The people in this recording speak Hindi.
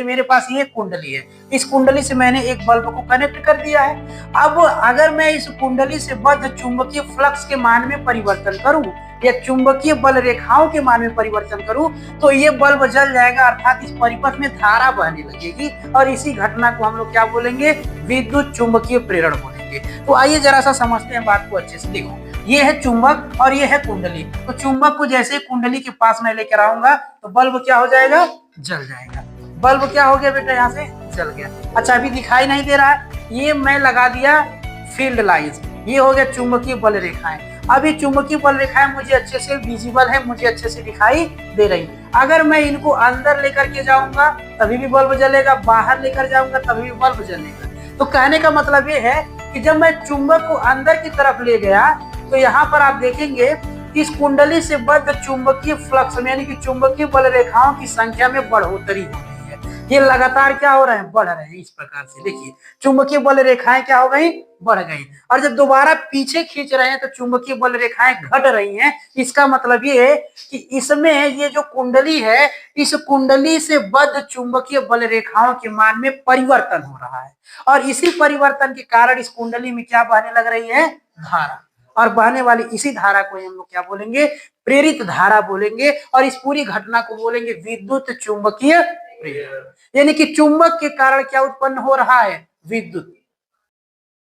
मेरे पास ये कुंडली है, इस कुंडली से मैंने एक बल्ब को कनेक्ट कर दिया है। अब अगर मैं इस कुंडली से बद्ध चुंबकीय फ्लक्स के मान में परिवर्तन करूं या चुंबकीय बल रेखाओं के मान में परिवर्तन करूं तो ये बल्ब जल जाएगा, अर्थात इस परिपथ में धारा बहने लगेगी और इसी घटना को हम लोग क्या बोलेंगे, विद्युत चुंबकीय प्रेरण बोलेंगे। तो आइए जरा सा समझते हैं बात को अच्छे से। देखो, ये है चुंबक और ये है कुंडली। तो चुंबक को जैसे कुंडली के पास मैं लेकर आऊंगा तो बल्ब क्या हो जाएगा, जल जाएगा। बल्ब क्या हो गया बेटा, यहाँ से जल गया। अच्छा, अभी दिखाई नहीं दे रहा है, ये मैं लगा दिया फील्ड लाइंस, ये हो गया चुंबकीय बल रेखाएं। अभी चुंबकीय बल रेखाएं मुझे अच्छे से विजिबल है, मुझे अच्छे से दिखाई दे रही। अगर मैं इनको अंदर लेकर के जाऊंगा तभी भी बल्ब जलेगा, बाहर लेकर जाऊंगा तभी भी बल्ब जलेगा। तो कहने का मतलब ये है कि जब मैं चुंबक को अंदर की तरफ ले गया तो यहाँ पर आप देखेंगे इस कुंडली से बद्ध चुंबकीय फ्लक्स यानी कि चुंबकीय बल रेखाओं की संख्या में बढ़ोतरी हो रही है। ये लगातार क्या हो रहे हैं, बढ़ रहे हैं। इस प्रकार से देखिए, चुंबकीय बल रेखाएं क्या हो गई, बढ़ गई। और जब दोबारा पीछे खींच रहे हैं तो चुंबकीय बल रेखाएं घट रही हैं। इसका मतलब ये है कि इसमें ये जो कुंडली है, इस कुंडली से बद्ध चुंबकीय बल रेखाओं के मान में परिवर्तन हो रहा है और इसी परिवर्तन के कारण इस कुंडली में क्या बहने लग रही है, धारा। और बहने वाली इसी धारा को हम लोग क्या बोलेंगे, प्रेरित धारा बोलेंगे। और इस पूरी घटना को बोलेंगे विद्युत चुंबकीय प्रेरण। यानी कि चुंबक के कारण क्या उत्पन्न हो रहा है, विद्युत।